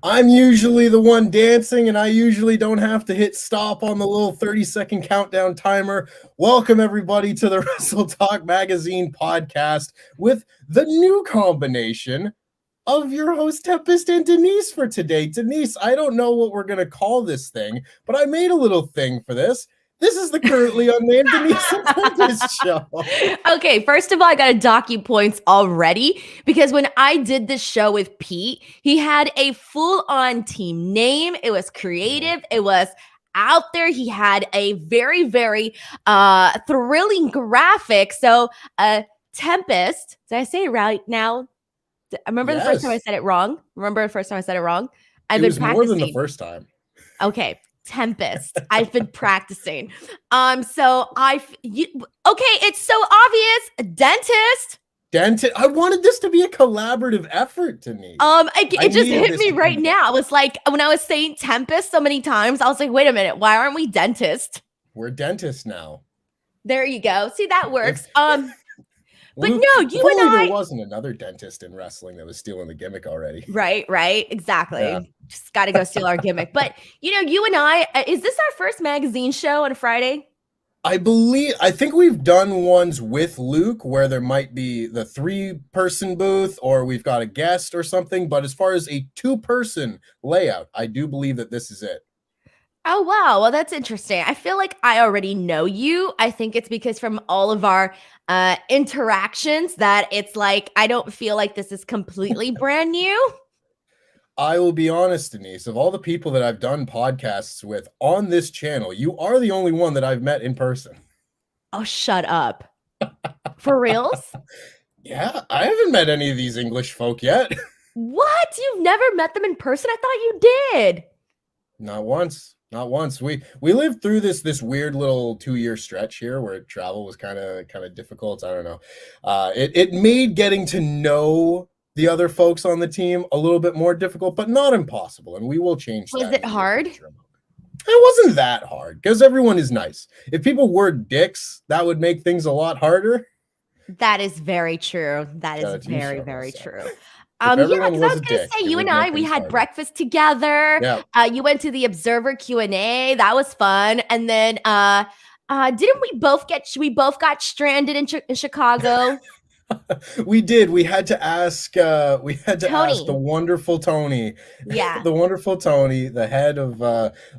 I'm usually the one dancing, and I usually don't have to hit stop on the little 30-second countdown timer. Welcome, everybody, to the WrestleTalk Magazine podcast with the new combination of your host, Tempest and Denise, for today. Denise, I don't know what we're going to call this thing, but I made a little thing for this. This is the currently unnamed Denise and Tempest show. Okay, first of all, I got to dock you points already because when I did this show with Pete, he had a full-on team name. It was creative. It was out there. He had a very, very thrilling graphic. So, Tempest, did I say it right now? I remember the first time I said it wrong. I've been practicing. More than the first time. Okay. Tempest. I've been practicing. Okay, it's so obvious. Dentist. I wanted this to be a collaborative effort to me. It just hit me right now. I was like, when I was saying Tempest so many times, I was like, wait a minute, why aren't we dentist? We're dentists now. There you go. See, that works. But Luke, no, you and I. There wasn't another dentist in wrestling that was stealing the gimmick already. Right. Exactly. Yeah. Just got to go steal our gimmick. But, you and I, is this our first magazine show on a Friday? I think we've done ones with Luke where there might be the 3-person booth or we've got a guest or something. But as far as a 2-person layout, I do believe that this is it. Oh, wow. Well, that's interesting. I feel like I already know you. I think it's because from all of our interactions that it's like, I don't feel like this is completely brand new. I will be honest, Denise, of all the people that I've done podcasts with on this channel, you are the only one that I've met in person. Oh, shut up. For reals? Yeah, I haven't met any of these English folk yet. What? You've never met them in person? I thought you did. Not once. We lived through this weird little 2-year stretch here where travel was kind of difficult. I don't know. It made getting to know the other folks on the team a little bit more difficult, but not impossible. And we will change that. Was it hard? It wasn't that hard because everyone is nice. If people were dicks, that would make things a lot harder. That is very true. That is very, very true. Because I was going to say, you and I, we had breakfast together. Yeah. You went to the Observer Q&A. That was fun. And then, didn't we both got stranded in Chicago? We did. We had to ask the wonderful Tony. Yeah. The wonderful Tony, the head of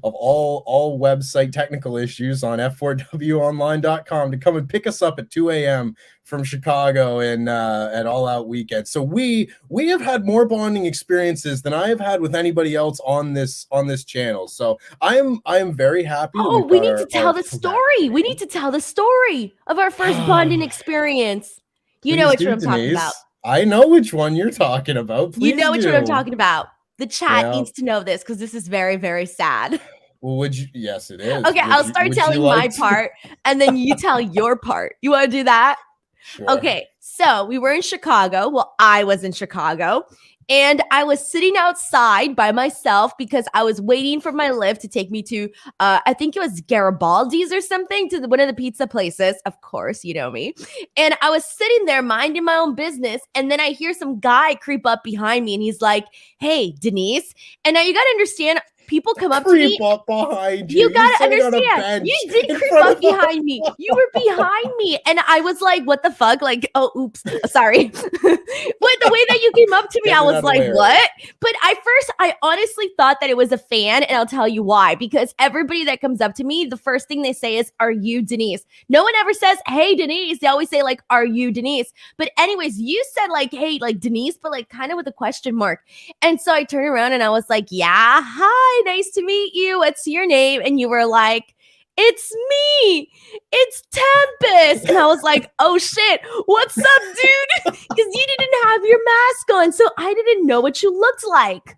all website technical issues on f4wonline.com to come and pick us up at 2 a.m. from Chicago and at All Out Weekend. So we have had more bonding experiences than I have had with anybody else on this channel. So I am very happy. Oh, we need to tell the story. We need to tell the story of our first bonding experience. You know which one I'm talking about. I know which one you're talking about. Please you know which one I'm talking about. The chat needs to know this because this is very, very sad. Well, yes, it is. Okay, I'll start telling my part and then you tell your part. You want to do that? Sure. Okay, so we were in Chicago. Well, I was in Chicago. And I was sitting outside by myself because I was waiting for my lift to take me to, I think it was Garibaldi's or something, to one of the pizza places. Of course, you know me. And I was sitting there minding my own business. And then I hear some guy creep up behind me and he's like, "Hey, Denise." And now you got to understand, people come up to me. Creep up behind you. You got to understand. You did creep up behind me. You were behind me. And I was like, what the fuck? Like, oh, oops. Sorry. But the way that you came up to me, I was like, what? But I honestly thought that it was a fan. And I'll tell you why. Because everybody that comes up to me, the first thing they say is, "Are you Denise?" No one ever says, "Hey, Denise." They always say like, "Are you Denise?" But anyways, you said like, "Hey, like Denise," but like kind of with a question mark. And so I turned around and I was like, "Yeah, hi. Nice to meet you. What's your name?" And you were like, "It's me. It's Tempest." And I was like, "Oh shit. What's up, dude?" Because you didn't have your mask on. So I didn't know what you looked like.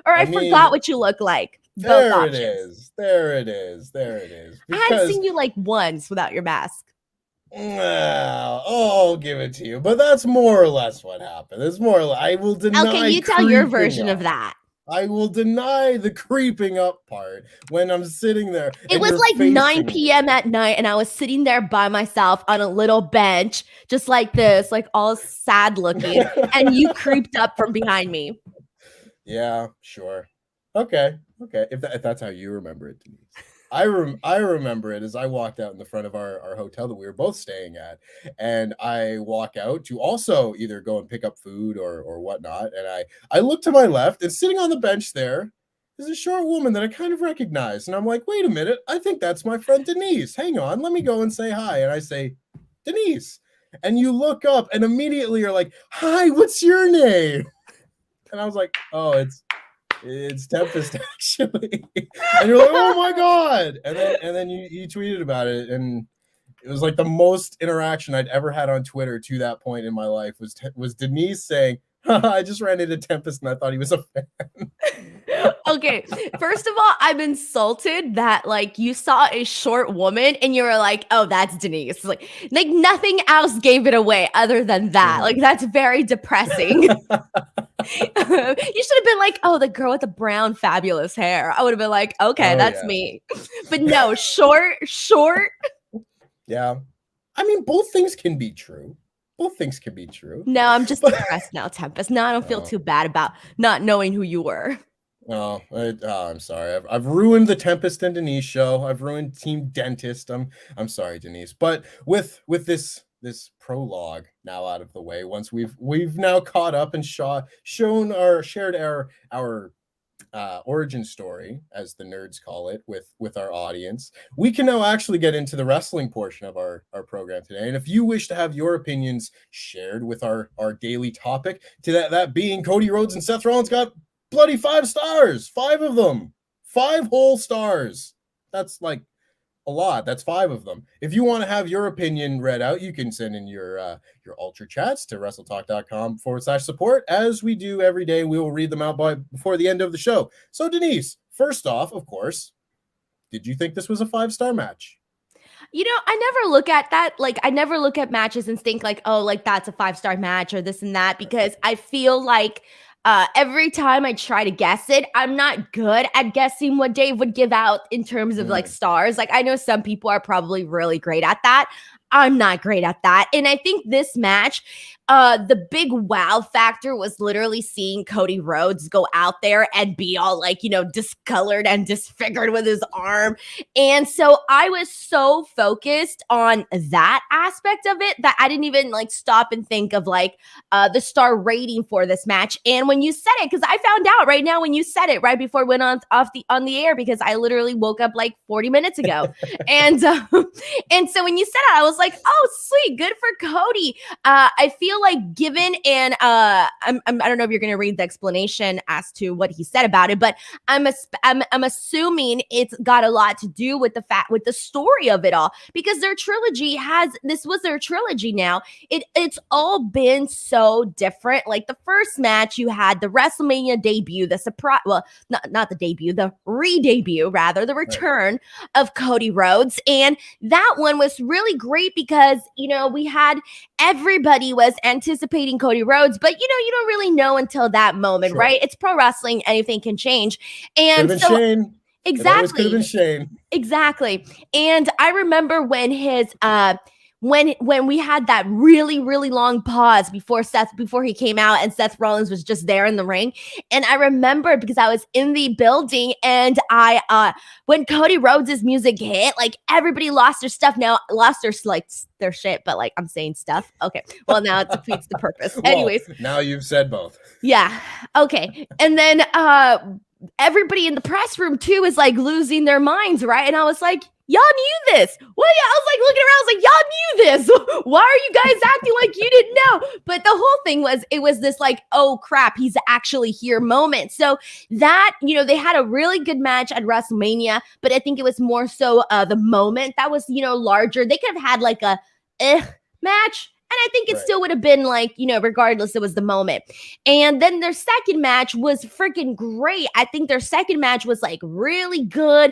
Or I forgot what you look like. There it is. Because I hadn't seen you like once without your mask. Well, I'll give it to you. But that's more or less what happened. It's more or less, I will deny. Okay, you tell your version of that. I will deny the creeping up part when I'm sitting there. It was like 9 p.m. at night, and I was sitting there by myself on a little bench, just like this, like all sad looking, and you creeped up from behind me. Yeah, sure. Okay. If that's how you remember it, Denise. I remember it as I walked out in the front of our hotel that we were both staying at, and I walk out to also either go and pick up food or whatnot, and I look to my left, and sitting on the bench there is a short woman that I kind of recognize, and I'm like, wait a minute, I think that's my friend Denise. Hang on, let me go and say hi, and I say, Denise, and you look up, and immediately you're like, hi, what's your name? And I was like, oh, it's Tempest actually. And you're like, oh my God. And then you tweeted about it, and it was like the most interaction I'd ever had on Twitter to that point in my life was Denise saying, I just ran into Tempest and I thought he was a fan. Okay, first of all, I'm insulted that like you saw a short woman and you were like, oh, that's Denise. Like nothing else gave it away other than that. Mhm. Like that's very depressing. You should have been like, oh, the girl with the brown fabulous hair. I would have been like, okay, that's me. But no, short. Yeah. I mean, both things can be true. No, I'm just depressed now, Tempest. No, I don't feel too bad about not knowing who you were. Oh, I'm sorry. I've ruined the Tempest and Denise show. I've ruined Team Dentist. I'm sorry, Denise. But with this prologue now out of the way, once we've now caught up and shared our origin story, as the nerds call it, with our audience, we can now actually get into the wrestling portion of our program today. And if you wish to have your opinions shared with our daily topic, to that being Cody Rhodes and Seth Rollins got bloody 5 stars, 5 of them, 5 whole stars. That's like a lot. That's 5 of them. If you want to have your opinion read out, you can send in your Ultrachats to WrestleTalk.com/support. As we do every day, we will read them out before the end of the show. So Denise, first off, of course, did you think this was a 5-star match? You know, I never look at that. Like, I never look at matches and think like, oh, like that's a 5-star match or this and that, because I feel like every time I try to guess it, I'm not good at guessing what Dave would give out in terms of like stars. Like, I know some people are probably really great at that. I'm not great at that. And I think this match, the big wow factor was literally seeing Cody Rhodes go out there and be all like, you know, discolored and disfigured with his arm. And so I was so focused on that aspect of it that I didn't even like stop and think of like the star rating for this match. And when you said it, because I found out right now when you said it right before it went on the air, because I literally woke up like 40 minutes ago. And so when you said it, I was like, oh, sweet, good for Cody. I feel like given, and I don't know if you're going to read the explanation as to what he said about it, but I'm assuming it's got a lot to do with the story of it all, because their trilogy this was their trilogy now. It's all been so different. Like the first match, you had the WrestleMania debut, the surprise, well, not the debut, the re-debut rather, the return of Cody Rhodes. And that one was really great because, you know, we had everybody was anticipating Cody Rhodes, but you know, you don't really know until that moment, right? It's pro wrestling, anything can change. And so Shane. Exactly. Could have been Shane. Exactly. And I remember when his when we had that really, really long pause before he came out and Seth Rollins was just there in the ring. And I remember because I was in the building and when Cody Rhodes' music hit, like everybody lost their stuff now, lost their shit, but like I'm saying stuff. Okay. Well, now it defeats the purpose. Well, anyways. Now you've said both. Yeah. Okay. And then everybody in the press room too is like losing their minds, right? And I was like, y'all knew this. Well, yeah, I was like looking around, I was like, y'all knew this. Why are you guys acting like you didn't know? But the whole thing was, it was this like, oh crap, he's actually here moment. So that, you know, they had a really good match at WrestleMania, but I think it was more so the moment that was, you know, larger. They could have had like a match. And I think it still would have been like, you know, regardless, it was the moment. And then their second match was freaking great. I think their second match was like really good.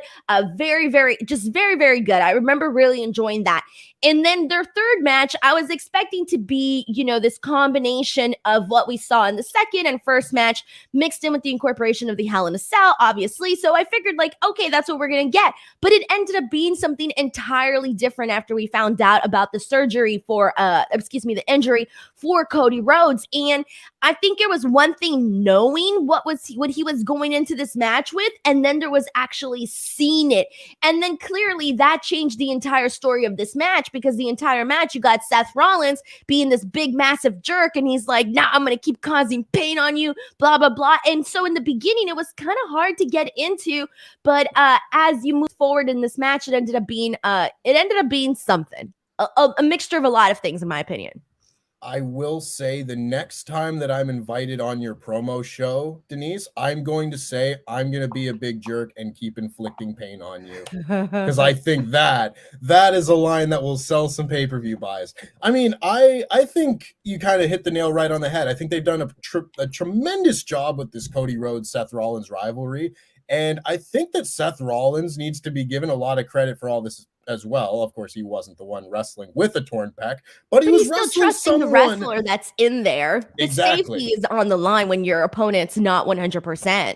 Very, very, just very, very good. I remember really enjoying that. And then their third match, I was expecting to be, this combination of what we saw in the second and first match mixed in with the incorporation of the Hell in a Cell, obviously. So I figured okay, that's what we're going to get. But it ended up being something entirely different after we found out about the surgery the injury for Cody Rhodes. And I think it was one thing knowing what he was going into this match with, and then there was actually seeing it. And then clearly that changed the entire story of this match, because the entire match you got Seth Rollins being this big massive jerk, and he's like, nah, I'm gonna keep causing pain on you, blah blah blah. And so in the beginning it was kind of hard to get into, but as you move forward in this match, it ended up being something, a mixture of a lot of things, in my opinion. I will say the next time that I'm invited on your promo show, Denise, I'm going to say I'm going to be a big jerk and keep inflicting pain on you, because I think that is a line that will sell some pay-per-view buys. I mean, I think you kind of hit the nail right on the head. I think they've done a tremendous job with this Cody Rhodes Seth Rollins rivalry, and I think that Seth Rollins needs to be given a lot of credit for all this as well. Of course, he wasn't the one wrestling with a torn pec, but he was still wrestling trusting the wrestler that's in there. The exactly. safety is on the line when your opponent's not 100%.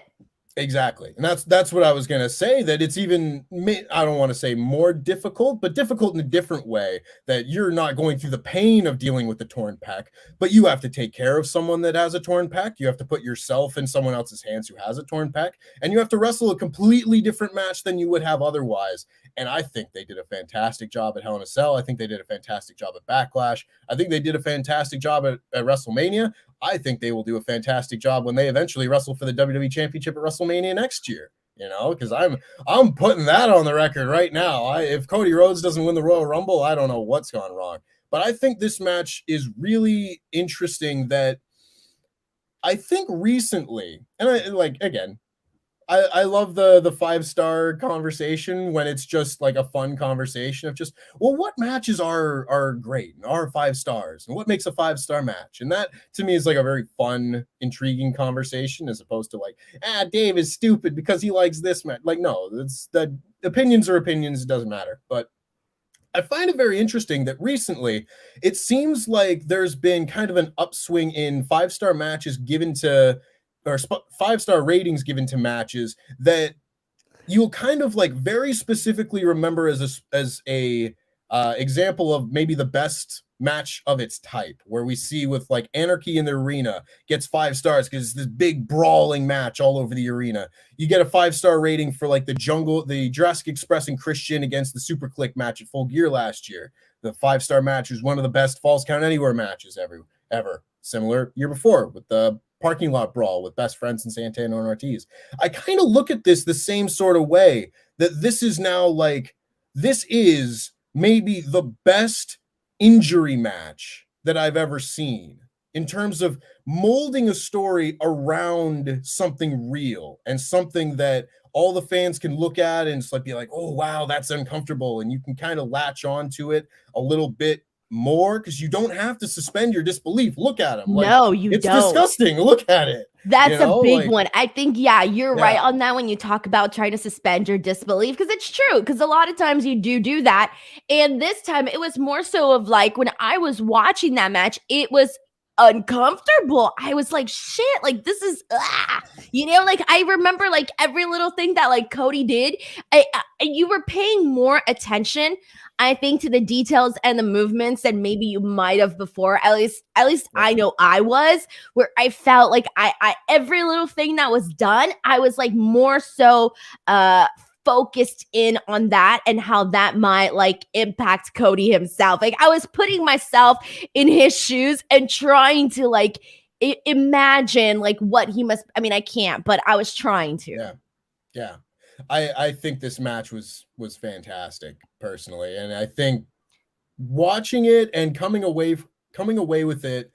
Exactly. And that's what I was going to say, that it's even, I don't want to say more difficult, but difficult in a different way, that you're not going through the pain of dealing with the torn pec, but you have to take care of someone that has a torn pec. You have to put yourself in someone else's hands who has a torn pec, and you have to wrestle a completely different match than you would have otherwise. And I think they did a fantastic job at Hell in a Cell. I think they did a fantastic job at Backlash. I think they did a fantastic job at WrestleMania. I think they will do a fantastic job when they eventually wrestle for the WWE Championship at WrestleMania next year. Because I'm putting that on the record right now. If Cody Rhodes doesn't win the Royal Rumble, I don't know what's gone wrong. But I think this match is really interesting. That I think recently, and I love the 5-star conversation when it's just like a fun conversation of just, well, what matches are great and are 5 stars, and what makes a 5-star match? And that to me is like a very fun, intriguing conversation, as opposed to Dave is stupid because he likes this match. No, it's the opinions are opinions. It doesn't matter. But I find it very interesting that recently it seems like there's been kind of an upswing in 5-star matches given to, or 5-star ratings given to matches that you'll kind of very specifically remember as a example of maybe the best match of its type, where we see with Anarchy in the Arena gets 5 stars because it's this big brawling match all over the arena. You get a 5-star rating for the Jurassic Express and Christian against the Super Click match at Full Gear last year. The 5-star match was one of the best Falls Count Anywhere matches ever. Similar year before with the parking lot brawl with Best Friends and Santana and Ortiz. I kind of look at this the same sort of way, that this is now this is maybe the best injury match that I've ever seen, in terms of molding a story around something real and something that all the fans can look at and be like, oh, wow, that's uncomfortable. And you can kind of latch on to it a little bit more, because you don't have to suspend your disbelief. Look at him. No, you it's don't. It's disgusting. Look at it. That's a big one. I think, you're right on that when you talk about trying to suspend your disbelief, because it's true. Because a lot of times you do that. And this time it was more so of when I was watching that match, it was uncomfortable. I was like, shit, this is, I remember every little thing that Cody did. You were paying more attention, I think, to the details and the movements than maybe you might have before. At least I know I was, where I felt I every little thing that was done, I was more so focused in on that and how that might impact Cody himself. I was putting myself in his shoes and trying to imagine what he must. I mean, I can't, but I was trying to. Yeah. I think this match was fantastic personally, and I think watching it and coming away with it,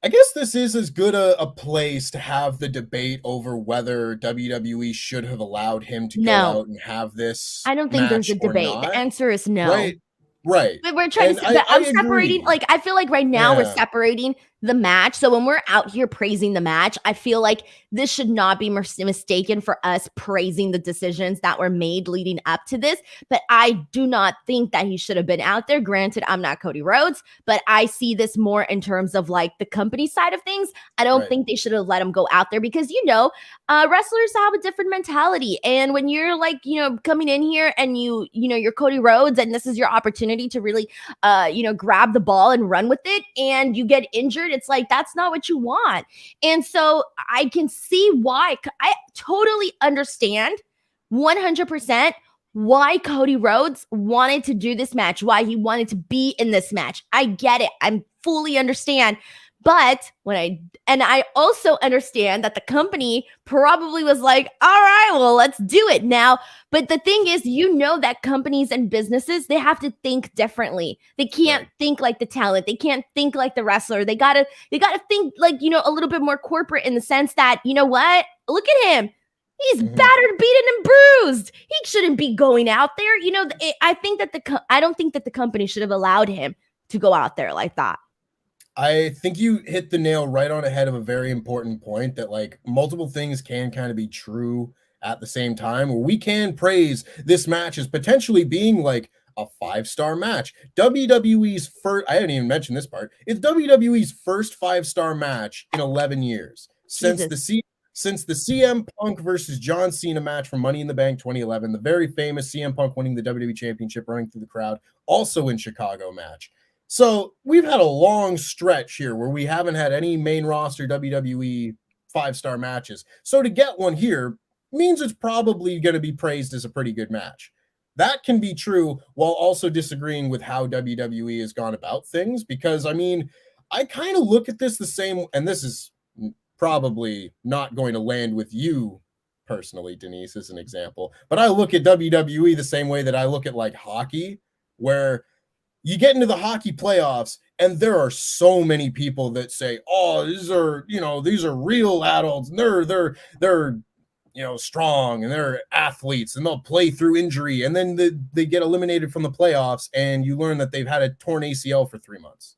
I guess this is as good a place to have the debate over whether WWE should have allowed him to go out and have this. I don't think there's a debate. Not. The answer is no. Right. But we're trying to. I'm separating. I feel right now we're separating the match. So when we're out here praising the match, I feel like this should not be mistaken for us praising the decisions that were made leading up to this. But I do not think that he should have been out there. Granted, I'm not Cody Rhodes, but I see this more in terms of like the company side of things. I don't think they should have let him go out there because, wrestlers have a different mentality. And when you're like, coming in here and you're Cody Rhodes and this is your opportunity to really, grab the ball and run with it and you get injured, it's like, that's not what you want. And so I can see why. I totally understand 100% why Cody Rhodes wanted to do this match, why he wanted to be in this match. I get it. I fully understand. But I also understand that the company probably was like, all right, well, let's do it now. But the thing is, that companies and businesses, they have to think differently. They can't think like the talent. They can't think like the wrestler. They gotta think like, a little bit more corporate in the sense that, what? Look at him. He's battered, beaten, and bruised. He shouldn't be going out there. I don't think that the company should have allowed him to go out there like that. I think you hit the nail right on the head of a very important point that like multiple things can kind of be true at the same time, where we can praise this match as potentially being like a 5-star match. WWE's first, I didn't even mention this part. It's WWE's first 5-star match in 11 years since the CM Punk versus John Cena match from Money in the Bank 2011, the very famous CM Punk winning the WWE Championship, running through the crowd, also in Chicago match. So we've had a long stretch here where we haven't had any main roster WWE 5-star matches. So to get one here means it's probably going to be praised as a pretty good match. That can be true while also disagreeing with how WWE has gone about things, because I mean, I kind of look at this the same, and this is probably not going to land with you personally, Denise, as an example, but I look at WWE the same way that I look at like hockey, where you get into the hockey playoffs and there are so many people that say, oh, these are real adults and they're strong and they're athletes and they'll play through injury. And then they get eliminated from the playoffs and you learn that they've had a torn ACL for 3 months.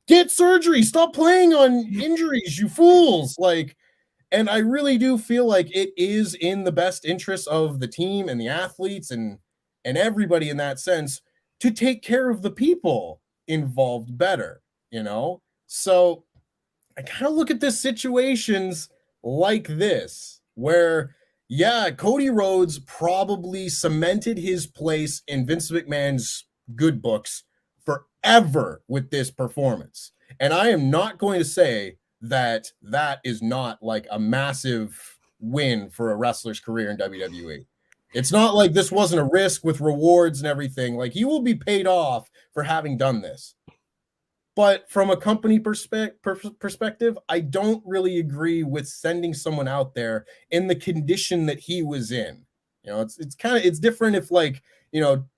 Get surgery. Stop playing on injuries, you fools. And I really do feel like it is in the best interest of the team and the athletes and everybody in that sense to take care of the people involved better, So I kind of look at this situations like this, where, Cody Rhodes probably cemented his place in Vince McMahon's good books forever with this performance. And I am not going to say that is not like a massive win for a wrestler's career in WWE. It's not like this wasn't a risk with rewards and everything. Like, he will be paid off for having done this. But from a company perspective, I don't really agree with sending someone out there in the condition that he was in. It's different if I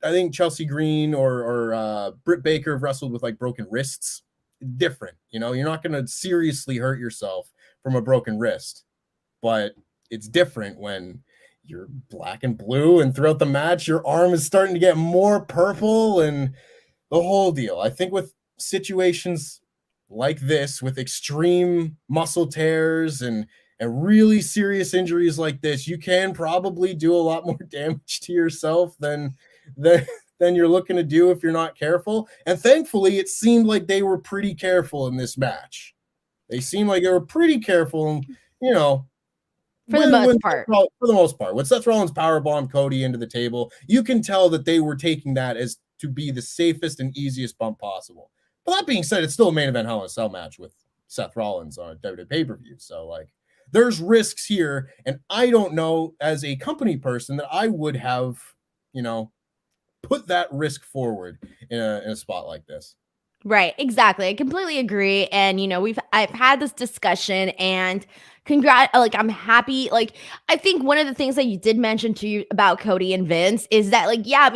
think Chelsea Green or Britt Baker have wrestled with like broken wrists. Different, you're not going to seriously hurt yourself from a broken wrist, but it's different when you're black and blue and throughout the match, your arm is starting to get more purple and the whole deal. I think with situations like this, with extreme muscle tears and really serious injuries like this, you can probably do a lot more damage to yourself than you're looking to do if you're not careful. And thankfully, it seemed like they were pretty careful in this match. They seemed like they were pretty careful, For the most part, when Seth Rollins powerbombed Cody into the table, you can tell that they were taking that as to be the safest and easiest bump possible. But that being said, it's still a main event Hell in a Cell match with Seth Rollins on a WWE pay-per-view. So, there's risks here, and I don't know, as a company person, that I would have, put that risk forward in a spot like this. Right, exactly. I completely agree. And I've had this discussion, and I'm happy. I think one of the things that you did mention to you about Cody and Vince is that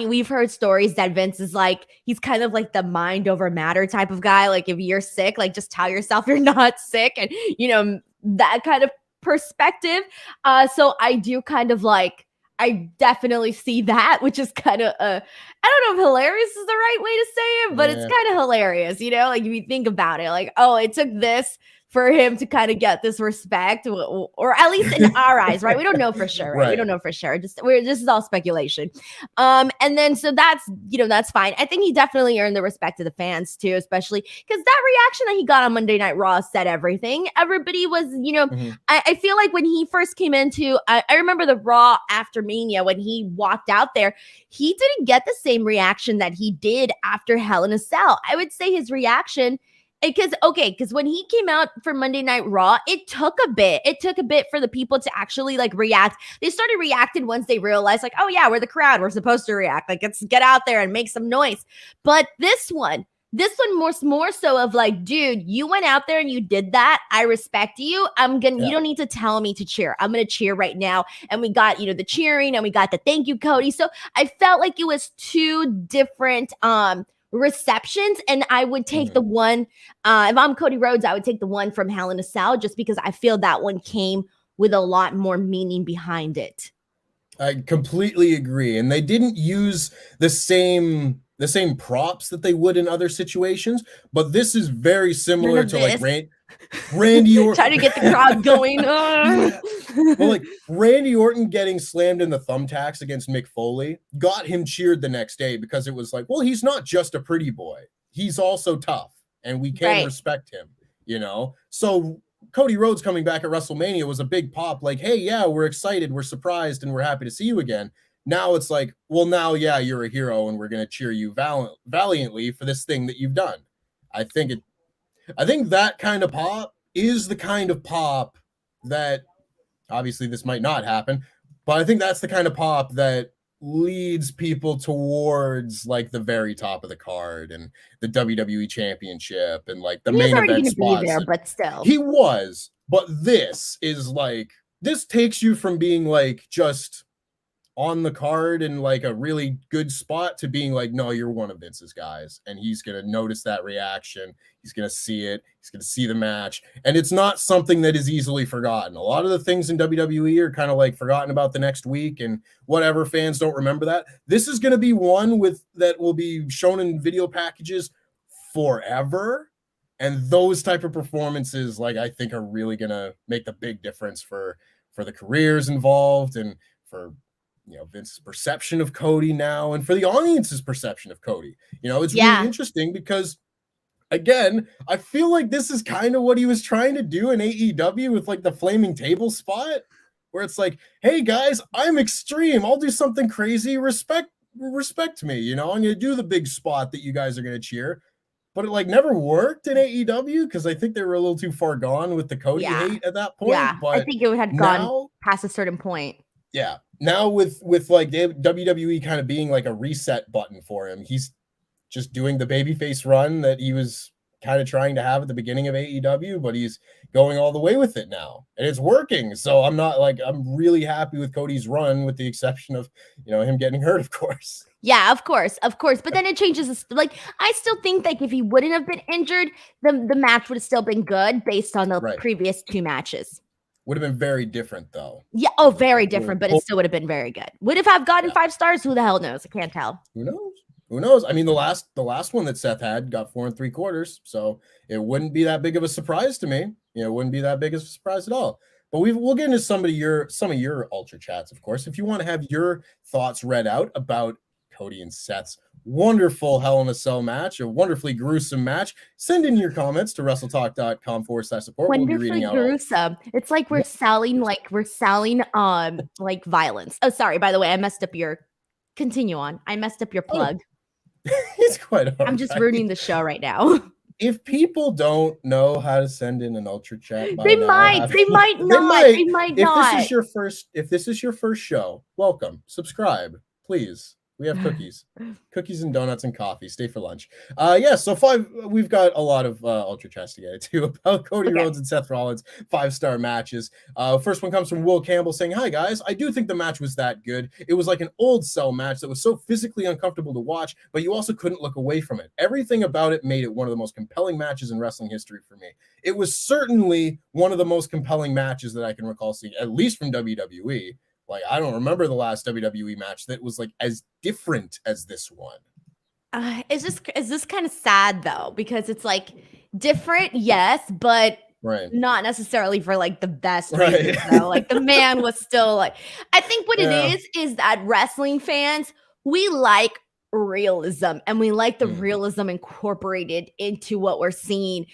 we've heard stories that Vince is he's kind of like the mind over matter type of guy. Like, if you're sick, just tell yourself you're not sick, and that kind of perspective. So I do kind of I definitely see that, which is kind of I don't know if hilarious is the right way to say it, but it's kind of hilarious, you know, like if you think about it, like, oh, it took this for him to kind of get this respect, or at least in our eyes, right? We don't know for sure, right? We don't know for sure. This is all speculation. And then so that's, you know, that's fine. I think he definitely earned the respect of the fans too, especially because that reaction that he got on Monday Night Raw said everything. Everybody was, you know, I feel like when he first came into, I remember the Raw after Mania when he walked out there, he didn't get the same reaction that he did after Hell in a Cell. I would say his reaction, because when he came out for Monday Night Raw, it took a bit for the people to actually like react. They started reacting once they realized like, oh yeah, we're the crowd, we're supposed to react, like let's get out there and make some noise. But this one more so of like, dude, you went out there and you did that. I respect you. You don't need to tell me to cheer. I'm gonna cheer right now. And we got, you know, the cheering and we got the thank you, Cody. So I felt like it was two different receptions, and I would take the one, if I'm Cody Rhodes, I would take the one from Hell in a Cell, just because I feel that one came with a lot more meaning behind it. I completely agree. And they didn't use the same props that they would in other situations, but this is very similar to like Randy Orton trying to get the crowd going. Well, like Randy Orton getting slammed in the thumbtacks against Mick Foley got him cheered the next day, because it was like, well, he's not just a pretty boy, he's also tough, and we can respect him, you know. So Cody Rhodes coming back at WrestleMania was a big pop, like, hey, yeah, we're excited, we're surprised, and we're happy to see you again. Now it's like, well, now, yeah, you're a hero, and we're going to cheer you valiantly for this thing that you've done. I think that kind of pop is the kind of pop that, obviously this might not happen, but I think that's the kind of pop that leads people towards like the very top of the card and the WWE Championship and like the main event spots. There, but still, he was. But this is like, this takes you from being like just on the card and like a really good spot to being like, no, you're one of Vince's guys, and he's going to notice that reaction. He's going to see it. He's going to see the match. And it's not something that is easily forgotten. A lot of the things in WWE are kind of like forgotten about the next week and whatever, fans don't remember that. This is going to be one that will be shown in video packages forever. And those type of performances, like, I think are really going to make the big difference for the careers involved, and for, you know, Vince's perception of Cody now, and for the audience's perception of Cody. You know, it's really interesting because, again, I feel like this is kind of what he was trying to do in AEW with like the flaming table spot, where it's like, hey guys, I'm extreme, I'll do something crazy, respect me, you know, I'm going to do the big spot that you guys are going to cheer. But it like never worked in AEW because I think they were a little too far gone with the Cody hate at that point. Yeah, but I think it had gone past a certain point. Yeah. Now with like WWE kind of being like a reset button for him, he's just doing the babyface run that he was kind of trying to have at the beginning of AEW, but he's going all the way with it now, and it's working. So I'm really happy with Cody's run, with the exception of, you know, him getting hurt, of course. Yeah, of course. But then it changes. Like, I still think like if he wouldn't have been injured, the match would have still been good based on the previous two matches. Would have been very different though. Yeah. Oh, very different, but it still would have been very good. Would have gotten 5 stars? Who the hell knows? I can't tell. Who knows? I mean, the last one that Seth had got 4 3/4, so it wouldn't be that big of a surprise to me. You know, it wouldn't be that big of a surprise at all. But we'll get into some of your Ultra Chats, of course. If you want to have your thoughts read out about Cody and Seth's wonderful Hell in a Cell match, a wonderfully gruesome match, send in your comments to WrestleTalk.com/support. We'll be reading out gruesome. It's like we're selling like violence. Oh, sorry. By the way, I messed up your. Continue on. I messed up your plug. It's quite all I'm just ruining the show right now. If people don't know how to send in an Ultra Chat, they might not. If this is your first show, welcome. Subscribe, please. We have cookies and donuts and coffee. Stay for lunch. So we've got a lot of Ultra Chats to get to about Cody Rhodes and Seth Rollins 5-star matches. First one comes from Will Campbell saying, "Hi guys, I do think the match was that good. It was like an old Cell match that was so physically uncomfortable to watch, but you also couldn't look away from it. Everything about it made it one of the most compelling matches in wrestling history for me. It was certainly one of the most compelling matches that I can recall seeing, at least from WWE. Like, I don't remember the last WWE match that was like as different as this one. Is this kind of sad though, because it's like different, yes, but not necessarily for like the best reasons though. Like the man was still like, I think what it is that wrestling fans, we like realism, and we like the realism incorporated into what we're seeing.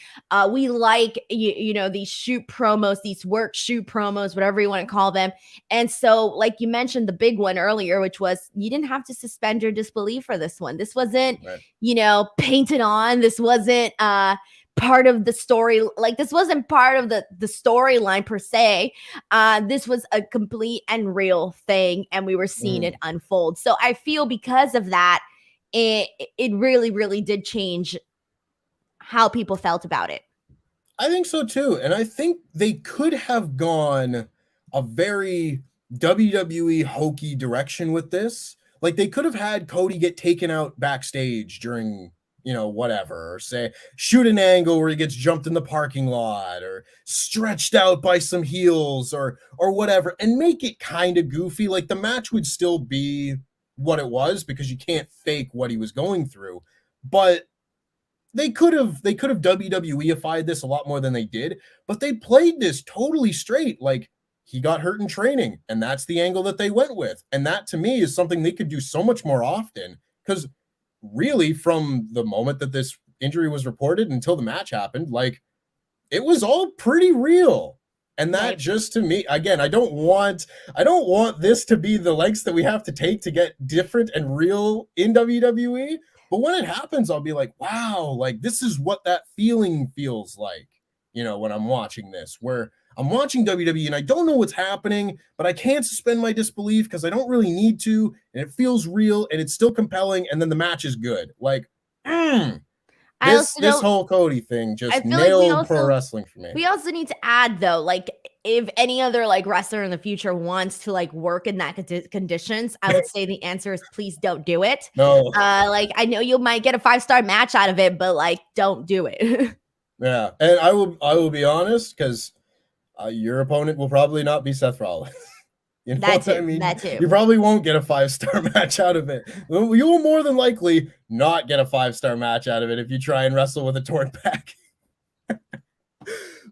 We like you know, these shoot promos, these work shoot promos, whatever you want to call them. And so, like you mentioned, the big one earlier, which was you didn't have to suspend your disbelief for this one. This wasn't, you know, painted on. This wasn't part of the story. Like, this wasn't part of the storyline per se. This was a complete and real thing, and we were seeing it unfold. So I feel because of that, it really, really did change how people felt about it. I think so too. And I think they could have gone a very WWE hokey direction with this. Like, they could have had Cody get taken out backstage during, you know, whatever, or say shoot an angle where he gets jumped in the parking lot, or stretched out by some heels, or whatever, and make it kind of goofy. Like, the match would still be what it was, because you can't fake what he was going through. But they could have WWE-ified this a lot more than they did, but they played this totally straight. Like, he got hurt in training, and that's the angle that they went with. And that, to me, is something they could do so much more often, because really, from the moment that this injury was reported until the match happened, like, it was all pretty real. And that just, to me, again, I don't want this to be the lengths that we have to take to get different and real in WWE. But when it happens, I'll be like, wow, like, this is what that feeling feels like, you know, when I'm watching this, where I'm watching WWE and I don't know what's happening, but I can't suspend my disbelief because I don't really need to. And it feels real, and it's still compelling. And then the match is good. Like, this whole Cody thing just nailed pro wrestling for me. We also need to add, though, like, if any other like wrestler in the future wants to like work in that conditions, I would say the answer is please don't do it. No. Like, I know you might get a 5-star match out of it, but like, don't do it. Yeah, and I will be honest, because your opponent will probably not be Seth Rollins. You know what I mean? That too. You probably won't get a 5-star match out of it. You will more than likely not get a 5-star match out of it if you try and wrestle with a torn back.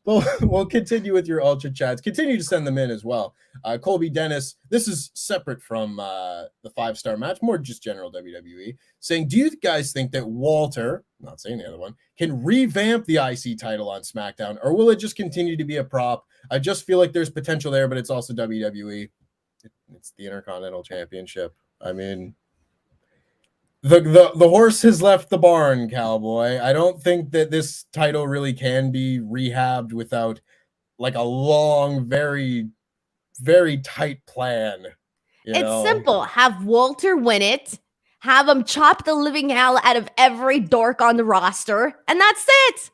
We'll continue with your Ultra Chats. Continue to send them in as well. Colby Dennis, this is separate from the 5-star match, more just general WWE, saying, do you guys think that Walter, not saying the other one, can revamp the IC title on SmackDown, or will it just continue to be a prop? I just feel like there's potential there, but it's also WWE. It's the Intercontinental Championship. I mean, the horse has left the barn, cowboy. I don't think that this title really can be rehabbed without like a long, very, very tight plan. It's simple. Have Walter win it. Have him chop the living hell out of every dork on the roster. And that's it.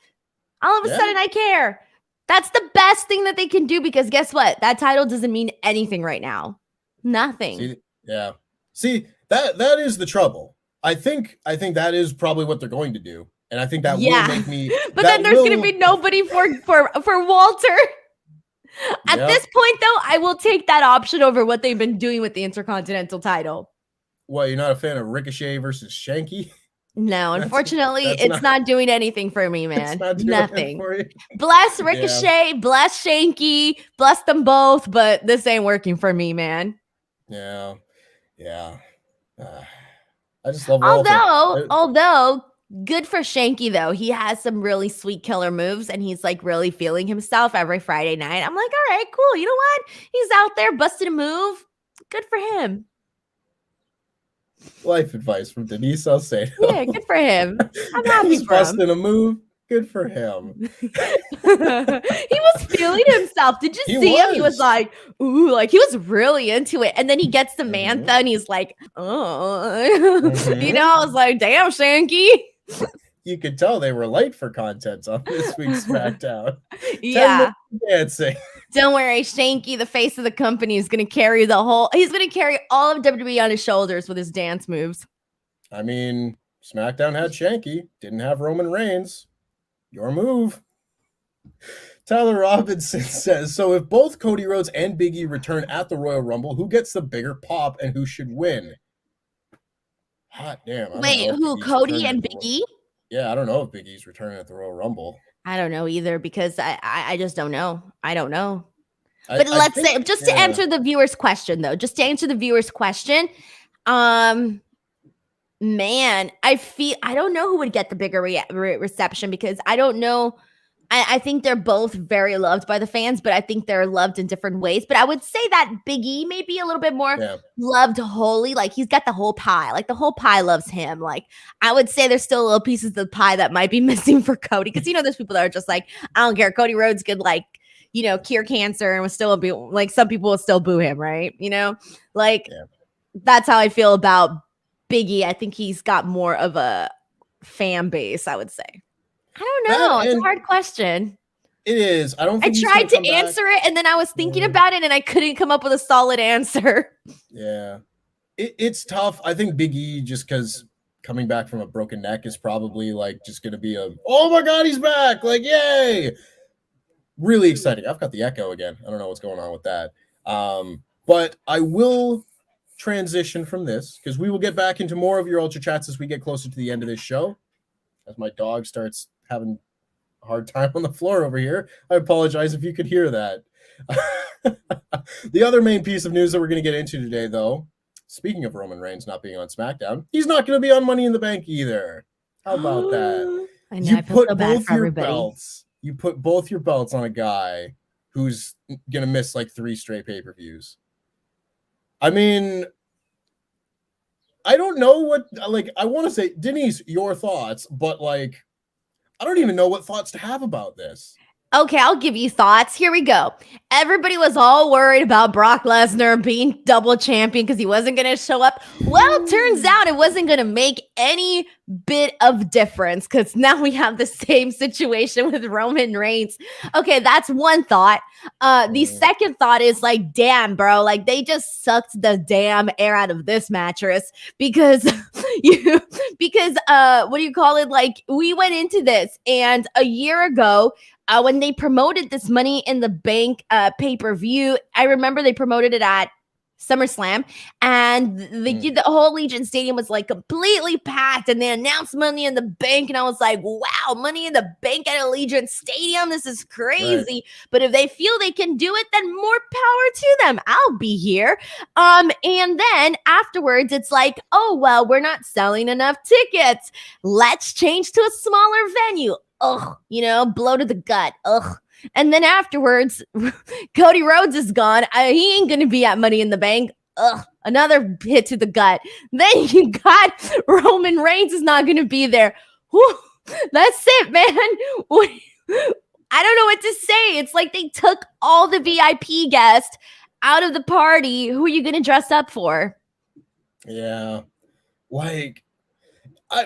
All of a sudden, I care. That's the best thing that they can do, because guess what? That title doesn't mean anything right now. Nothing. See, that is the trouble. I think that is probably what they're going to do, and I think that will make me. But then there's going to be nobody for Walter. At this point, though, I will take that option over what they've been doing with the Intercontinental title. What, you're not a fan of Ricochet versus Shanky? No, unfortunately, it's not doing anything for me, man. Nothing. Bless Ricochet, bless Shanky, bless them both, but this ain't working for me, man. Yeah. I just love Walter. Although good for Shanky, though. He has some really sweet killer moves, and he's like really feeling himself every Friday night. I'm like, all right, cool. You know what? He's out there busting a move. Good for him. Life advice from Denise, I'll say. Yeah, good for him. I'm happy He's for him. busting a move. Good for him. He was feeling himself. Did you see him? He was like, ooh, like he was really into it. And then he gets to Mantha and he's like, oh. You know, I was like, damn, Shanky. You could tell they were late for content on this week's SmackDown. Yeah. Dancing. Don't worry, Shanky, the face of the company, is going to carry he's going to carry all of WWE on his shoulders with his dance moves. I mean, SmackDown had Shanky, didn't have Roman Reigns. Your move. Tyler Robinson says, so if both Cody Rhodes and Big E return at the Royal Rumble, who gets the bigger pop and who should win? Hot damn. Wait, who, Cody and Big E? Yeah, I don't know if Big E's returning at the Royal Rumble. I don't know either because I just don't know. I don't know. But let's say, just to answer the viewer's question, though, man, I don't know who would get the bigger reception because I don't know. I think they're both very loved by the fans, but I think they're loved in different ways. But I would say that Big E may be a little bit more loved wholly. Like, he's got the whole pie. Like, the whole pie loves him. Like, I would say there's still little pieces of the pie that might be missing for Cody. Because, there's people that are just like, I don't care. Cody Rhodes could, like, cure cancer and was still like, some people will still boo him, right? That's how I feel about Big E. I think he's got more of a fan base, I would say. I don't know. It's a hard question. It is. I tried to answer it, and then I was thinking about it, and I couldn't come up with a solid answer. Yeah. It's tough. I think Big E, just because coming back from a broken neck, is probably like just going to be oh my God, he's back. Like, yay. Really exciting. I've got the echo again. I don't know what's going on with that. But I will transition from this because we will get back into more of your Ultra Chats as we get closer to the end of this show. As my dog starts having a hard time on the floor over here. I apologize if you could hear that. The other main piece of news that we're going to get into today, though, speaking of Roman Reigns not being on SmackDown, he's not going to be on Money in the Bank either. How about that? I know, I feel so bad for everybody. You put both your belts on a guy who's going to miss like 3 straight pay-per-views. I mean, I don't know what, like, I want to say, Denise, your thoughts, but like, I don't even know what thoughts to have about this. Okay, I'll give you thoughts. Here we go. Everybody was all worried about Brock Lesnar being double champion because he wasn't going to show up. Well, turns out it wasn't going to make any bit of difference because now we have the same situation with Roman Reigns. Okay, that's one thought. The second thought is like, damn, bro, like they just sucked the damn air out of this mattress because what do you call it? Like, we went into this and a year ago, when they promoted this Money in the Bank pay-per-view, I remember they promoted it at SummerSlam, and the whole Allegiant Stadium was like completely packed, and they announced Money in the Bank, and I was like, wow, Money in the Bank at Allegiant Stadium, this is crazy. Right. But if they feel they can do it, then more power to them. I'll be here. And then afterwards, it's like, oh, well, we're not selling enough tickets. Let's change to a smaller venue. Ugh, blow to the gut. Ugh. And then afterwards, Cody Rhodes is gone. He ain't going to be at Money in the Bank. Ugh, another hit to the gut. Then you got Roman Reigns is not going to be there. Whew, that's it, man. I don't know what to say. It's like they took all the VIP guests out of the party. Who are you going to dress up for? Yeah. Like,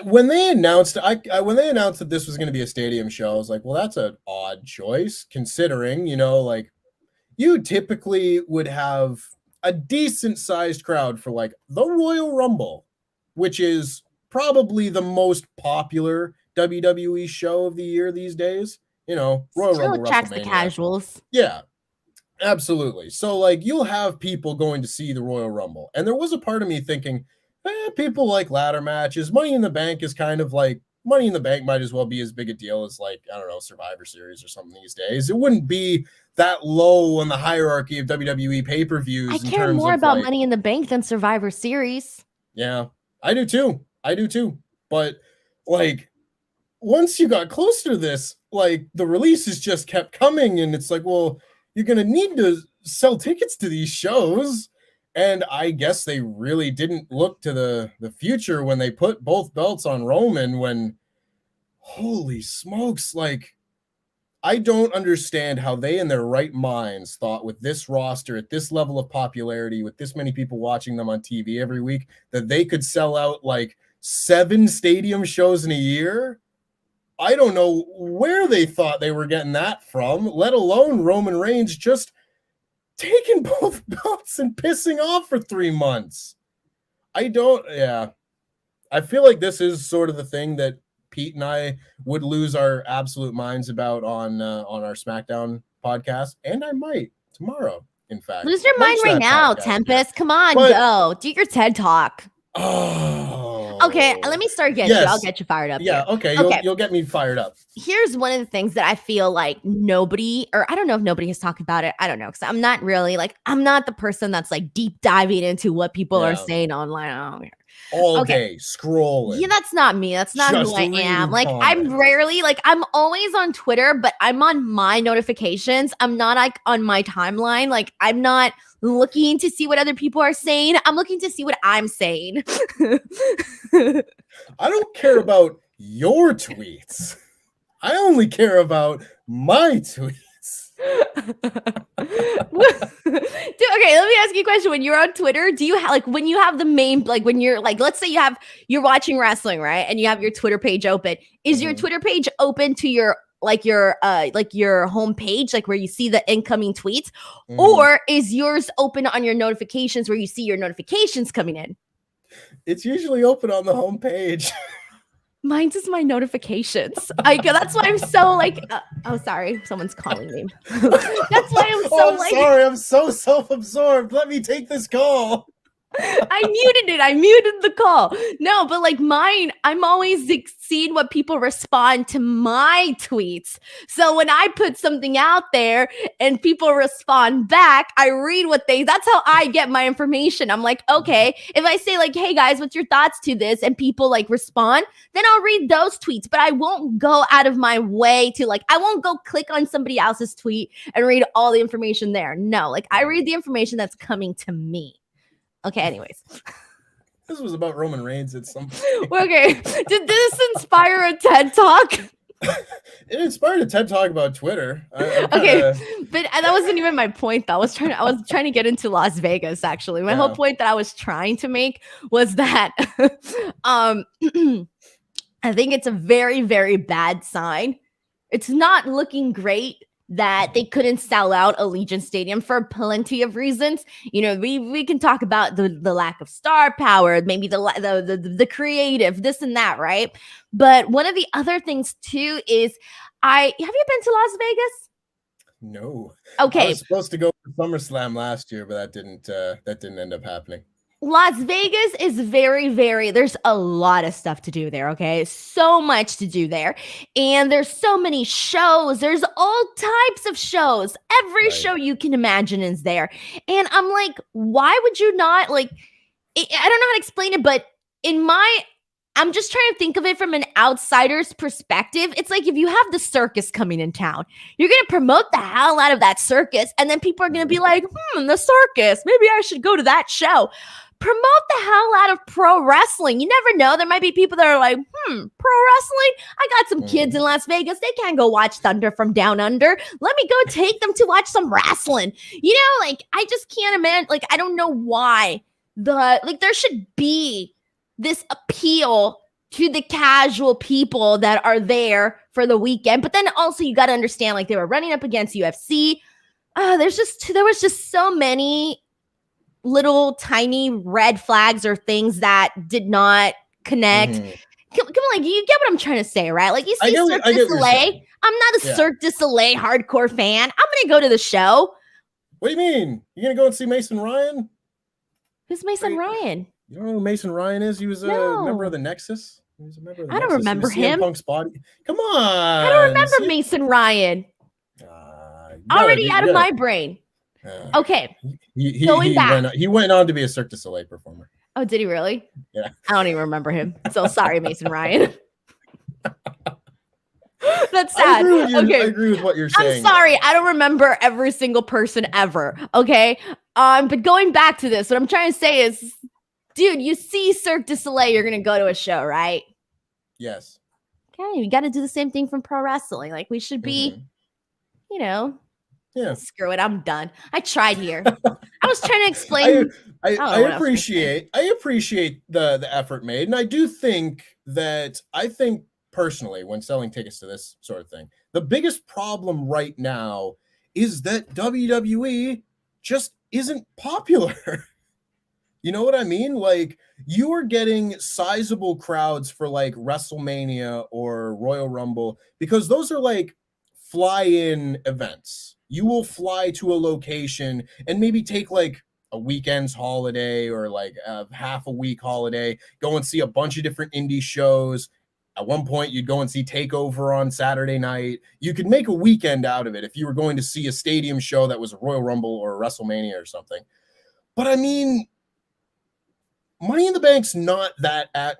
when they announced that this was going to be a stadium show, I was like, well, that's an odd choice considering, like you typically would have a decent sized crowd for like the Royal Rumble, which is probably the most popular WWE show of the year these days. Royal Rumble attracts the casuals. Yeah, absolutely. So like you'll have people going to see the Royal Rumble. And there was a part of me thinking, people like ladder matches. Money in the Bank is kind of like, Money in the Bank might as well be as big a deal as like, I don't know, Survivor Series or something these days. It wouldn't be that low on the hierarchy of WWE pay-per-views. I care more about Money in the Bank than Survivor Series. Yeah, I do too. But like, once you got closer to this, like the releases just kept coming and it's like, well, you're going to need to sell tickets to these shows. And I guess they really didn't look to the future when they put both belts on Roman when, holy smokes, like, I don't understand how they in their right minds thought with this roster, at this level of popularity, with this many people watching them on TV every week, that they could sell out like 7 stadium shows in a year. I don't know where they thought they were getting that from, let alone Roman Reigns just taking both belts and pissing off for 3 months. I feel like this is sort of the thing that Pete and I would lose our absolute minds about on our SmackDown podcast, and I might tomorrow. In fact, lose your mind right now, Tempest. Come on, go do your TED Talk. Oh, okay. Let me start getting you. I'll get you fired up. Yeah. Okay. You'll get me fired up. Here's one of the things that I feel like nobody, or I don't know if nobody has talked about it. I don't know, because I'm not really I'm not the person that's like deep diving into what people are saying online. I don't care. All day scrolling. Yeah, that's not me. That's not who I am. Like, I'm rarely I'm always on Twitter, but I'm on my notifications. I'm not like on my timeline. Like, I'm not looking to see what other people are saying. I'm looking to see what I'm saying. I don't care about your tweets. I only care about my tweets. Dude, okay, let me ask you a question. When you're on Twitter, do you when you have the main, when you're let's say you're watching wrestling, right? And you have your Twitter page open. Is your Twitter page open to your your home page, where you see the incoming tweets, or is yours open on your notifications where you see your notifications coming in? It's usually open on the home page. Mine's is my notifications. That's why I'm so oh, sorry, someone's calling me. That's why I'm so sorry, I'm so self-absorbed. Let me take this call. I muted it. I muted the call. No, but mine, I'm always seeing what people respond to my tweets. So when I put something out there and people respond back, I read that's how I get my information. I'm like, okay, if I say hey guys, what's your thoughts to this? And people respond, then I'll read those tweets, but I won't go out of my way to I won't go click on somebody else's tweet and read all the information there. No, I read the information that's coming to me. Okay, anyways. This was about Roman Reigns at some point. Okay. Did this inspire a TED Talk? It inspired a TED Talk about Twitter. Okay, but that wasn't even my point, though. I was trying to get into Las Vegas, actually. My whole point that I was trying to make was that I think it's a very, very bad sign. It's not looking great that they couldn't sell out Allegiant Stadium for plenty of reasons. We can talk about the lack of star power, maybe the creative, this and that, right? But one of the other things too is, have you been to Las Vegas? No. Okay. I was supposed to go to SummerSlam last year, but that didn't end up happening. Las Vegas is very, very, there's a lot of stuff to do there, okay? So much to do there. And there's so many shows. There's all types of shows. Every show you can imagine is there. And I'm like, why would you not, I don't know how to explain it, but I'm just trying to think of it from an outsider's perspective. It's if you have the circus coming in town, you're going to promote the hell out of that circus. And then people are going to be like, the circus, maybe I should go to that show. Promote the hell out of pro wrestling. You never know. There might be people that are like, pro wrestling? I got some kids in Las Vegas. They can't go watch Thunder from Down Under. Let me go take them to watch some wrestling. I just can't imagine. I don't know why there should be this appeal to the casual people that are there for the weekend. But then also you got to understand, they were running up against UFC. There was just so many little tiny red flags or things that did not connect. Come on, you get what I'm trying to say, right? You see Cirque du Soleil. I'm not a Cirque du Soleil hardcore fan. I'm gonna go to the show. What do you mean? You're gonna go and see Mason Ryan? Who's Mason Ryan? You don't know who Mason Ryan is? He was a member of the Nexus. He was a member of the I don't remember him. Punk's body. Come on. I don't remember Mason Ryan. Already out of my brain. Okay. Going back. He went on to be a Cirque du Soleil performer. Oh, did he really? Yeah. I don't even remember him. So sorry, Mason Ryan. That's sad. I agree with what you're saying. I'm sorry. I don't remember every single person ever. Okay. But going back to this, what I'm trying to say is, dude, you see Cirque du Soleil, you're going to go to a show, right? Yes. Okay. We got to do the same thing from pro wrestling. We should be, Yeah. Screw it. I'm done. I tried here. I was trying to explain. I appreciate the effort made. And I do think personally, when selling tickets to this sort of thing, the biggest problem right now is that WWE just isn't popular. You know what I mean? Like, you are getting sizable crowds for like WrestleMania or Royal Rumble because those are like fly-in events. You will fly to a location and maybe take like a weekend's holiday or like a half a week holiday, go and see a bunch of different indie shows. At one point, you'd go and see TakeOver on Saturday night. You could make a weekend out of it if you were going to see a stadium show that was a Royal Rumble or a WrestleMania or something. But I mean, Money in the Bank's not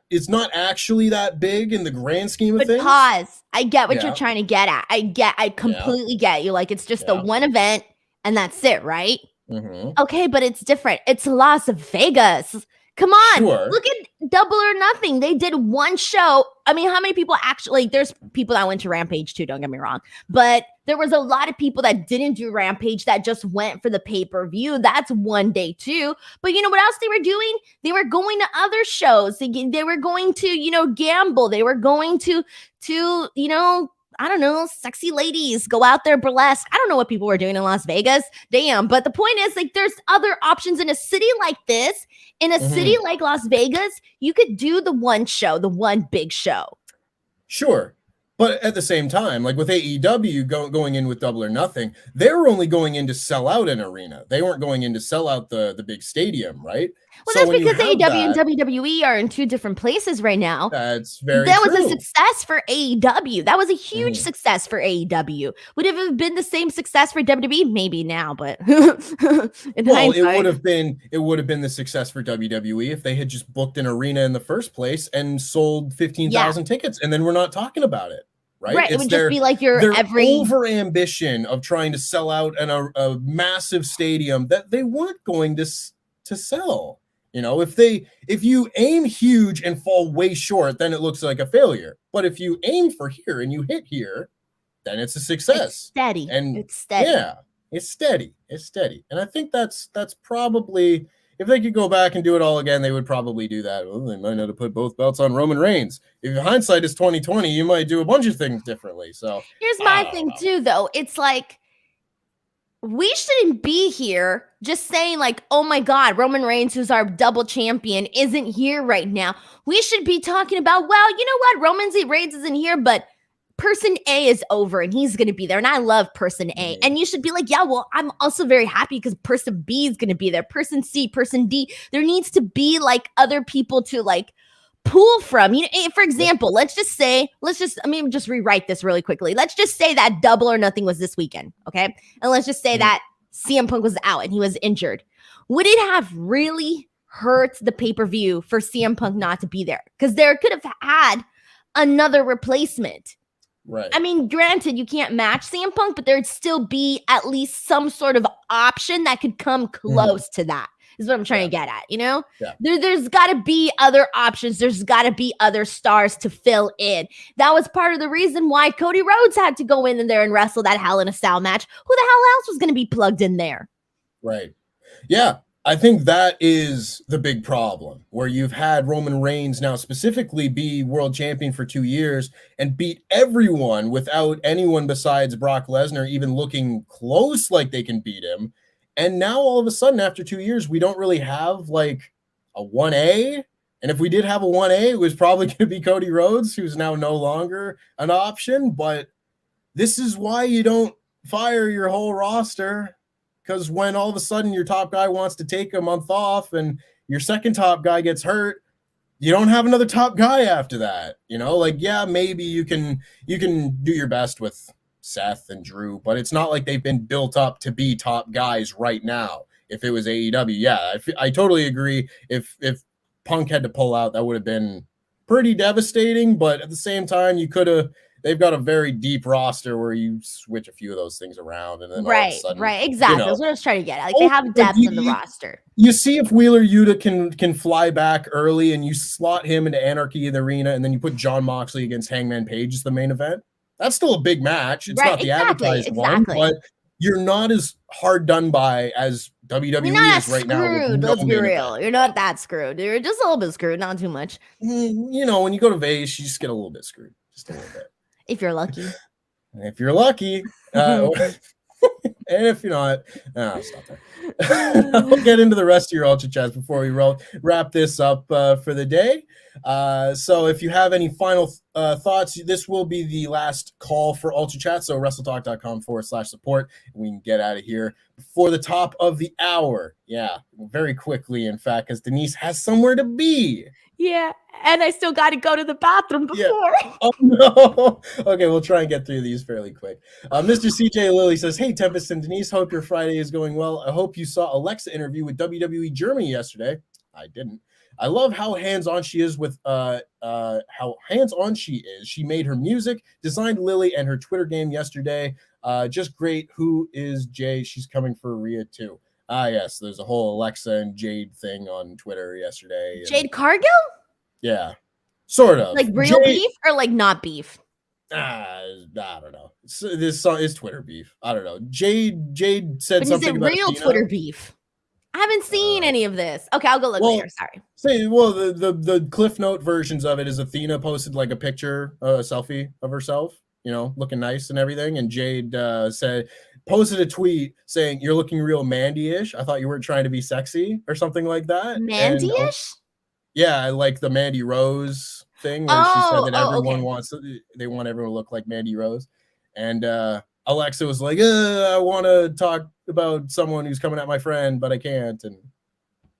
it's not actually that big in the grand scheme of things. Pause. I get what you're trying to get at. I completely get you. Like, it's just the one event and that's it, right? Mm-hmm. Okay, but it's different. It's Las Vegas. Come on. Sure. Look at Double or Nothing. They did one show. I mean, how many people actually, there's people that went to Rampage too, don't get me wrong. But there was a lot of people that didn't do Rampage that just went for the pay-per-view. That's one day too. But you know what else they were doing? They were going to other shows. They were going to, gamble. They were going to, I don't know, sexy ladies, go out there, burlesque. I don't know what people were doing in Las Vegas. Damn. But the point is, like, there's other options in a city like this. In a city like Las Vegas, you could do the one show, the one big show. Sure. But at the same time, like with AEW going in with Double or Nothing, they were only going in to sell out an arena. They weren't going in to sell out the big stadium, right? Well, that's because AEW and WWE are in two different places right now. That's very That true. was a success for AEW. That was a huge success for AEW. Would it have been the same success for WWE? Maybe now, but it would have been the success for WWE if they had just booked an arena in the first place and sold 15,000 tickets, and then we're not talking about it. Right. It would just be like their over ambition of trying to sell out a massive stadium that they weren't going to sell. If you aim huge and fall way short, then it looks like a failure. But if you aim for here and you hit here, then it's a success. It's steady. And it's steady. Yeah, it's steady. It's steady. And I think that's probably, if they could go back and do it all again, they would probably do that. Well, they might have to put both belts on Roman Reigns. If hindsight is 2020, you might do a bunch of things differently. So here's my thing too, though. It's like, we shouldn't be here just saying like, oh my God, Roman Reigns, who's our double champion, isn't here right now. We should be talking about, well, you know what? Roman Reigns isn't here, but person A is over and he's going to be there. And I love person A. And you should be like, yeah, well, I'm also very happy because person B is going to be there. Person C, person D. There needs to be like other people to like pull from. For example, let me just rewrite this really quickly. Let's just say that Double or Nothing was this weekend. Okay. And let's just say that CM Punk was out and he was injured. Would it have really hurt the pay-per-view for CM Punk not to be there? Because there could have had another replacement. Right. I mean, granted, you can't match CM Punk, but there'd still be at least some sort of option that could come close to that, is what I'm trying to get at, Yeah. There's got to be other options. There's got to be other stars to fill in. That was part of the reason why Cody Rhodes had to go in there and wrestle that Hell in a Cell match. Who the hell else was going to be plugged in there? Right. Yeah. I think that is the big problem, where you've had Roman Reigns now specifically be world champion for 2 years and beat everyone without anyone besides Brock Lesnar even looking close like they can beat him. And now all of a sudden, after 2 years, we don't really have like a 1A. And if we did have a 1A, it was probably going to be Cody Rhodes, who's now no longer an option. But this is why you don't fire your whole roster. Because when all of a sudden your top guy wants to take a month off and your second top guy gets hurt, you don't have another top guy after that. Maybe you can do your best with Seth and Drew, but it's not like they've been built up to be top guys right now. If it was AEW, yeah, I totally agree. If Punk had to pull out, that would have been pretty devastating. But at the same time, they've got a very deep roster where you switch a few of those things around, and then all of a sudden, exactly. That's what I was trying to get at. Like, they have depth in the roster. You see if Wheeler Yuta can fly back early, and you slot him into Anarchy in the Arena, and then you put Jon Moxley against Hangman Page as the main event. That's still a big match. It's not the advertised one, but you're not as hard done by as WWE is right now. Let's be real. You're not that screwed. You're just a little bit screwed, not too much. When you go to Vegas, you just get a little bit screwed. Just a little bit. If you're lucky. If you're lucky. And if you're not, stop there. I'll get into the rest of your Ultrachats before we wrap this up for the day. So if you have any final thoughts, this will be the last call for Ultrachat. So WrestleTalk.com/support. We can get out of here before the top of the hour. Yeah, very quickly, in fact, because Denise has somewhere to be. Yeah, and I still got to go to the bathroom before. Yeah. Oh, no. Okay, we'll try and get through these fairly quick. Mr. CJ Lilly says, hey, Tempest and Denise, hope your Friday is going well. I hope you saw Alexa interview with WWE Germany yesterday. I didn't. I love how hands-on she is with She made her music, designed Lily and her Twitter game yesterday. Just great. Who is Jay? She's coming for Rhea too. Yes, there's a whole Alexa and Jade thing on Twitter yesterday. Jade Cargill? Yeah, sort of. Like real beef or like not beef? I don't know. This song is Twitter beef. I don't know. Jade said something about real Twitter beef. I haven't seen any of this. Okay, I'll go look later. Sorry. The Cliff Note versions of it is Athena posted like a picture, a selfie of herself, looking nice and everything. And Jade posted a tweet saying, "You're looking real Mandy-ish. I thought you weren't trying to be sexy," or something like that. Mandy-ish? Yeah, like the Mandy Rose thing where she said that everyone they want everyone to look like Mandy Rose. And Alexa was like, I want to talk about someone who's coming at my friend, but I can't. And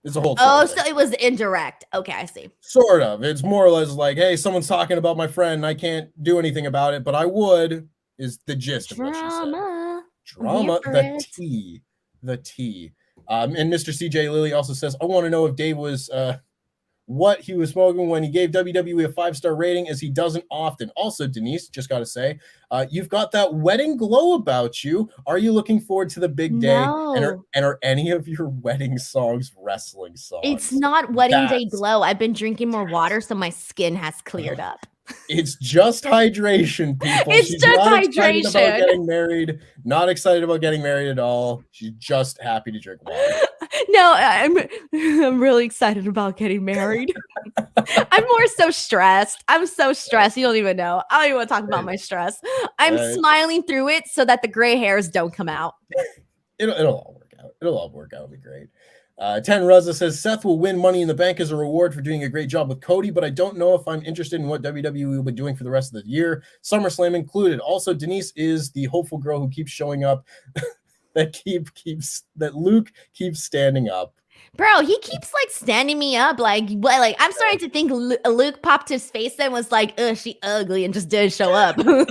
it's a whole thing. Oh, so it was indirect. Okay, I see. Sort of. It's more or less like, hey, someone's talking about my friend and I can't do anything about it, but I would, is the gist of what she said. Drama, the T. And Mr. CJ Lilly also says, I want to know if Dave was what he was smoking when he gave WWE a 5-star rating, as he doesn't often. Also, Denise, just got to say, you've got that wedding glow about you. Are you looking forward to the big day? No. And are any of your wedding songs wrestling songs? It's not wedding day glow. I've been drinking more water, so my skin has cleared up. It's just hydration, people. She's just hydration. Excited about getting married. Not excited about getting married at all. She's just happy to drink water. No, I'm really excited about getting married. I'm more so stressed. I'm so stressed. You don't even know. I don't even want to talk about my stress. I'm smiling through it so that the gray hairs don't come out. It'll all work out. It'll all work out. It'll be great. 10 Reza says, Seth will win Money in the Bank as a reward for doing a great job with Cody, but I don't know if I'm interested in what WWE will be doing for the rest of the year, SummerSlam included. Also, Denise is the hopeful girl who keeps showing up, that Luke keeps standing up. Bro, he keeps like standing me up. Like I'm starting to think Luke popped his face and was like, ugh, she ugly, and just didn't show up. I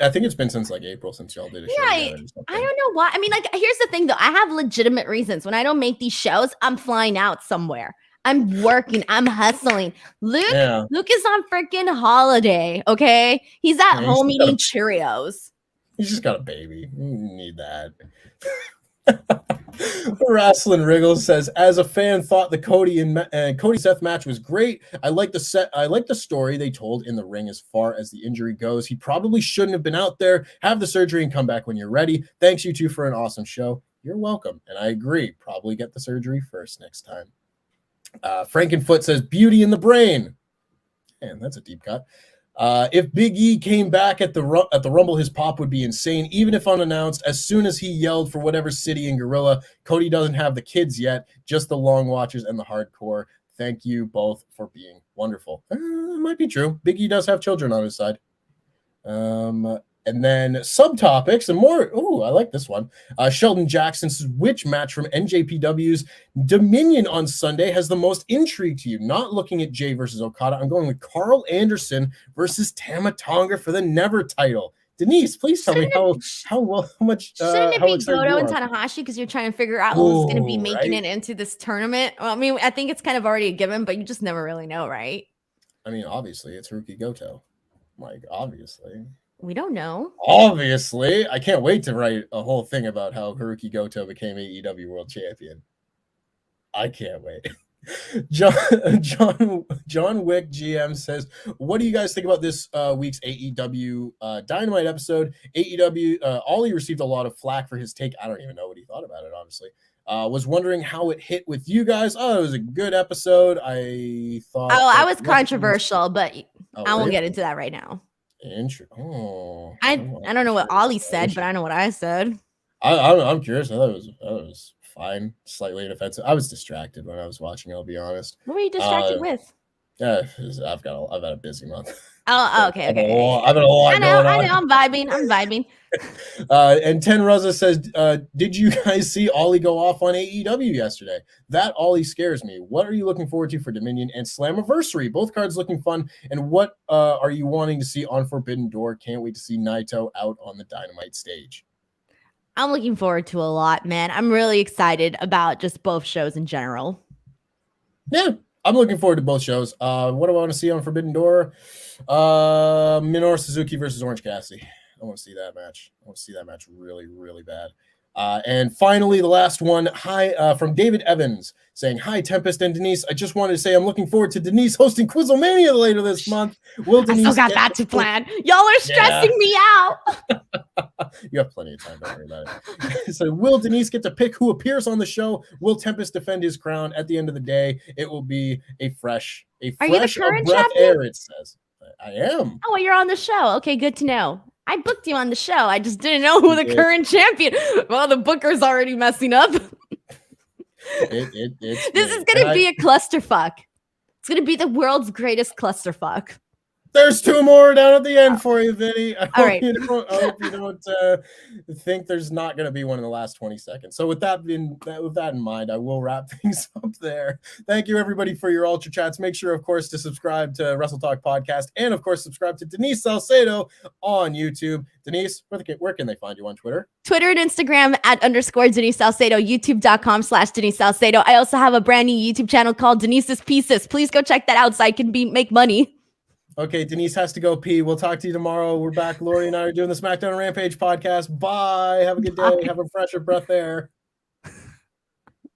think it's been since like April since y'all did a show. Yeah, I don't know why. I mean, like, here's the thing though. I have legitimate reasons. When I don't make these shows, I'm flying out somewhere. I'm working. I'm hustling. Luke is on freaking holiday. Okay, he's at home eating Cheerios. He's just got a baby. You need that. Wrestling Wriggles says, as a fan, thought the Cody Seth match was great. I like the story they told in the ring. As far as the injury goes, he probably shouldn't have been out there. Have the surgery and come back when you're ready. Thanks you two for an awesome show. You're welcome. And I agree. Probably get the surgery first next time. Frankenfoot says, beauty in the brain. Man, that's a deep cut. If Big E came back at the Rumble, his pop would be insane, even if unannounced. As soon as he yelled for whatever city in Gorilla, Cody doesn't have the kids yet, just the long watchers and the hardcore. Thank you both for being wonderful. It might be true. Big E does have children on his side. And then subtopics and more. Oh, I like this one. Sheldon Jackson's which match from NJPW's Dominion on Sunday has the most intrigue to you? Not looking at Jay versus Okada. I'm going with Carl Anderson versus Tama Tonga for the Never title. Denise, please tell me how much. Shouldn't it be Goto and Tanahashi because you're trying to figure out who's going to be making it into this tournament? Well, I mean, I think it's kind of already a given, but you just never really know, right? I mean, obviously, it's Hiroki Goto. Like, obviously. We don't know. Obviously. I can't wait to write a whole thing about how Hiroki Goto became AEW World Champion. I can't wait. John Wick GM says, what do you guys think about this week's AEW Dynamite episode? AEW, Ollie received a lot of flack for his take. I don't even know what he thought about it, honestly. Was wondering how it hit with you guys. Oh, it was a good episode. I thought. I was controversial, but I won't get into that right now. I don't know what Ollie said, but I know what I said. I'm curious. I thought it was fine, slightly inoffensive. I was distracted when I was watching. I'll be honest. What were you distracted with? Yeah, I've had a busy month. Oh, okay. I've had a lot going on. I know. I'm vibing. And Ten Rosa says, did you guys see Ollie go off on AEW yesterday? That Ollie scares me. What are you looking forward to for Dominion and Slammiversary? Both cards looking fun. And what are you wanting to see on Forbidden Door? Can't wait to see Naito out on the Dynamite stage. I'm looking forward to a lot, man. I'm really excited about just both shows in general. Yeah, I'm looking forward to both shows. What do I want to see on Forbidden Door? Minoru Suzuki versus Orange Cassidy. I want to see that match. I want to see that match really, really bad. And finally, the last one. Hi, from David Evans saying, "Hi, Tempest and Denise. I just wanted to say I'm looking forward to Denise hosting Quizzlemania later this month. Will Denise I still got that to plan. Y'all are stressing me out." You have plenty of time. Don't worry about it. So, will Denise get to pick who appears on the show? Will Tempest defend his crown? At the end of the day, it will be a fresh Are you the current breath champion? air. It says, "I am." Oh, well, you're on the show. Okay, good to know. I booked you on the show. I just didn't know who the current champion. Well, the booker's already messing up. This is going to be a clusterfuck. It's going to be the world's greatest clusterfuck. There's two more down at the end for you, Vinny. I hope you don't think there's not going to be one in the last 20 seconds. So with that in mind, I will wrap things up there. Thank you, everybody, for your Ultra Chats. Make sure, of course, to subscribe to WrestleTalk Podcast and, of course, subscribe to Denise Salcedo on YouTube. Denise, where can they find you on Twitter? Twitter and Instagram @_ Denise Salcedo, youtube.com/Denise Salcedo. I also have a brand new YouTube channel called Denise's Pieces. Please go check that out so I can make money. Okay, Denise has to go pee. We'll talk to you tomorrow. We're back. Lori and I are doing the SmackDown and Rampage podcast. Bye. Have a good day. Have a fresher breath air.